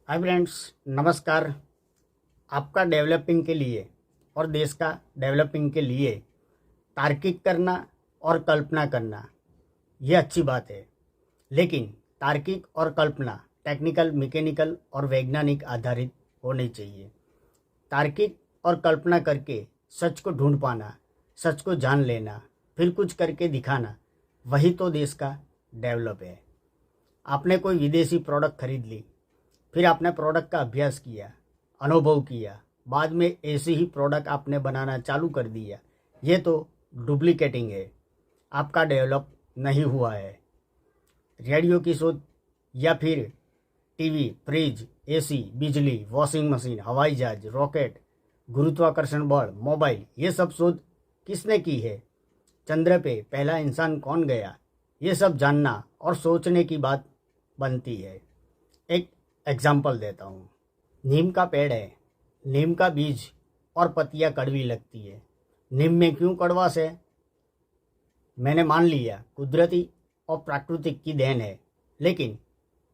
Hi friends, नमस्कार। आपका developing के लिए और देश का डेवलपिंग के लिए तार्किक करना और कल्पना करना ये अच्छी बात है, लेकिन तार्किक और कल्पना टेक्निकल, मैकेनिकल और वैज्ञानिक आधारित होनी चाहिए। तार्किक और कल्पना करके सच को ढूंढ पाना, सच को जान लेना, फिर कुछ करके दिखाना, वही तो देश का डेवलप है। आपने कोई विदेशी प्रोडक्ट खरीद ली, फिर आपने प्रोडक्ट का अभ्यास किया, अनुभव किया, बाद में ऐसे ही प्रोडक्ट आपने बनाना चालू कर दिया, ये तो डुप्लीकेटिंग है, आपका डेवलप नहीं हुआ है। रेडियो की शोध या फिर टीवी, फ्रिज, एसी, बिजली, वॉशिंग मशीन, हवाई जहाज, रॉकेट, गुरुत्वाकर्षण बल, मोबाइल, ये सब शोध किसने की है? चंद्र पे पहला इंसान कौन गया? ये सब जानना और सोचने की बात बनती है। एक एग्जाम्पल देता हूँ। नीम का पेड़ है, नीम का बीज और पत्तियाँ कड़वी लगती है। नीम में क्यों कड़वास है? मैंने मान लिया कुदरती और प्राकृतिक की देन है, लेकिन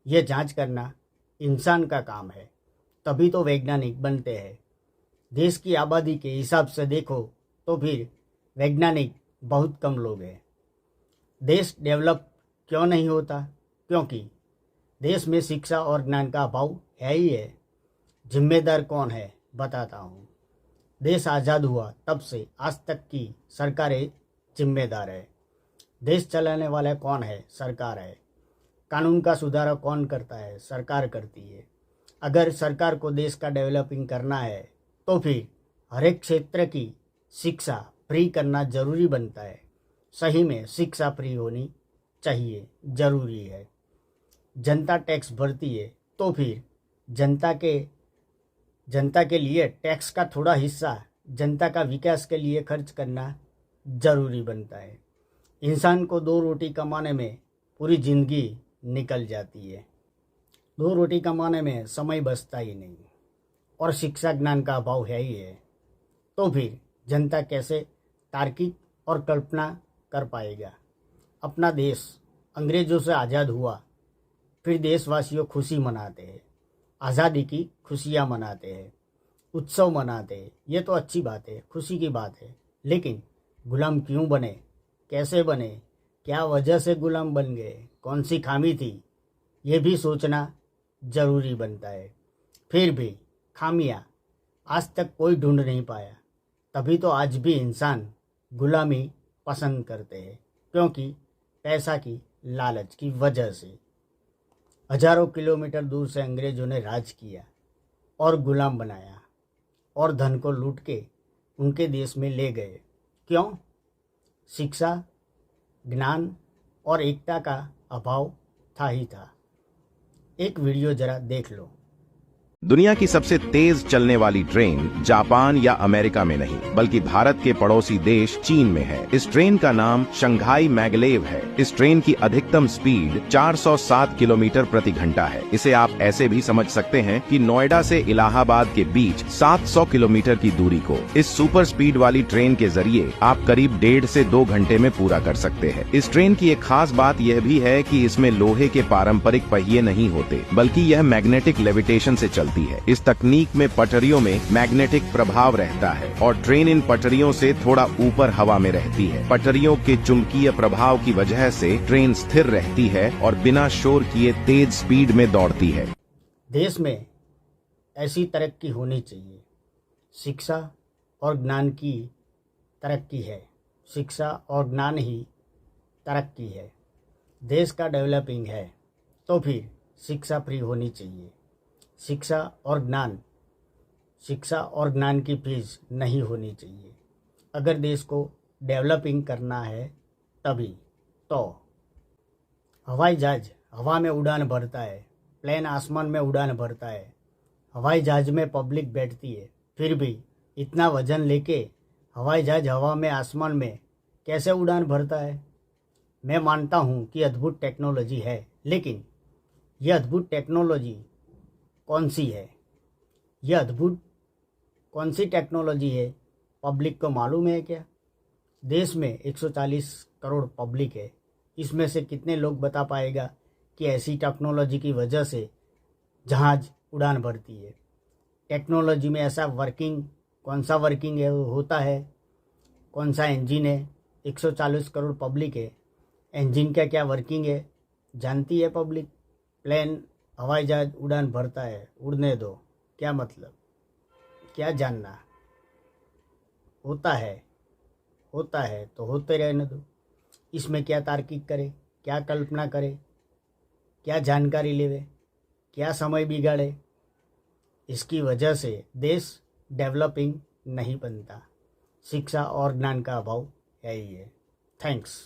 यह जांच करना इंसान का काम है, तभी तो वैज्ञानिक बनते हैं। देश की आबादी के हिसाब से देखो तो फिर वैज्ञानिक बहुत कम लोग हैं। देश डेवलप क्यों नहीं होता? क्योंकि देश में शिक्षा और ज्ञान का अभाव है ही है। जिम्मेदार कौन है? बताता हूँ। देश आज़ाद हुआ तब से आज तक की सरकारें जिम्मेदार है। देश चलाने वाला कौन है? सरकार है। कानून का सुधार कौन करता है? सरकार करती है। अगर सरकार को देश का डेवलपिंग करना है तो फिर हर एक क्षेत्र की शिक्षा फ्री करना जरूरी बनता है। सही में शिक्षा फ्री होनी चाहिए, जरूरी है। जनता टैक्स भरती है तो फिर जनता के लिए टैक्स का थोड़ा हिस्सा जनता का विकास के लिए खर्च करना जरूरी बनता है। इंसान को 2 रोटी कमाने में पूरी जिंदगी निकल जाती है। 2 रोटी कमाने में समय बचता ही नहीं, और शिक्षा ज्ञान का अभाव है ही है। तो फिर जनता कैसे तार्किक और कल्पना कर पाएगा? अपना देश अंग्रेजों से आज़ाद हुआ, फिर देशवासियों खुशी मनाते हैं, आज़ादी की खुशियाँ मनाते हैं, उत्सव मनाते हैं। ये तो अच्छी बात है, खुशी की बात है, लेकिन गुलाम क्यों बने? कैसे बने? क्या वजह से गुलाम बन गए? कौन सी खामी थी? ये भी सोचना जरूरी बनता है। फिर भी खामियां आज तक कोई ढूंढ नहीं पाया, तभी तो आज भी इंसान गुलामी पसंद करते हैं, क्योंकि पैसा की लालच की वजह से। हजारों किलोमीटर दूर से अंग्रेजों ने राज किया और गुलाम बनाया, और धन को लूट के उनके देश में ले गए। क्यों? शिक्षा, ज्ञान और एकता का अभाव था ही था। एक वीडियो जरा देख लो। दुनिया की सबसे तेज चलने वाली ट्रेन जापान या अमेरिका में नहीं, बल्कि भारत के पड़ोसी देश चीन में है। इस ट्रेन का नाम शंघाई मैगलेव है। इस ट्रेन की अधिकतम स्पीड 407 किलोमीटर प्रति घंटा है। इसे आप ऐसे भी समझ सकते हैं कि नोएडा से इलाहाबाद के बीच 700 किलोमीटर की दूरी को इस सुपर स्पीड वाली ट्रेन के जरिए आप करीब 1.5 से 2 घंटे में पूरा कर सकते हैं। इस ट्रेन की एक खास बात यह भी है कि इसमें लोहे के पारंपरिक पहिए नहीं होते, बल्कि यह मैग्नेटिक लेविटेशन से चलती है। इस तकनीक में पटरियों में मैग्नेटिक प्रभाव रहता है और ट्रेन इन पटरियों से थोड़ा ऊपर हवा में रहती है। पटरियों के चुंबकीय प्रभाव की वजह से ट्रेन स्थिर रहती है और बिना शोर किए तेज स्पीड में दौड़ती है। देश में ऐसी तरक्की होनी चाहिए। शिक्षा और ज्ञान की तरक्की है। शिक्षा और ज्ञान ही तरक्की है। देश का डेवलपिंग है तो फिर शिक्षा फ्री होनी चाहिए। शिक्षा और ज्ञान की फीस नहीं होनी चाहिए। अगर देश को डेवलपिंग करना है तभी तो। हवाई जहाज हवा में उड़ान भरता है, प्लेन आसमान में उड़ान भरता है, हवाई जहाज में पब्लिक बैठती है, फिर भी इतना वजन लेके हवाई जहाज हवा में, आसमान में कैसे उड़ान भरता है? मैं मानता हूँ कि अद्भुत टेक्नोलॉजी है, लेकिन यह अद्भुत टेक्नोलॉजी कौन सी है? यह अद्भुत कौन सी टेक्नोलॉजी है? पब्लिक को मालूम है क्या? देश में 140 करोड़ पब्लिक है। इसमें से कितने लोग बता पाएगा कि ऐसी टेक्नोलॉजी की वजह से जहाज उड़ान भरती है। टेक्नोलॉजी में ऐसा वर्किंग, कौन सा वर्किंग है होता है, कौन सा इंजन है, 140 करोड़ पब्लिक है, इंजन का क्या वर्किंग है जानती है पब्लिक। प्लेन, हवाई जहाज उड़ान भरता है, उड़ने दो, क्या मतलब, क्या जानना। होता है तो होते रहने दो। इसमें क्या तार्किक करे, क्या कल्पना करे, क्या जानकारी लेवे, क्या समय बिगाड़े। इसकी वजह से देश डेवलपिंग नहीं बनता। शिक्षा और ज्ञान का अभाव है ही है। थैंक्स।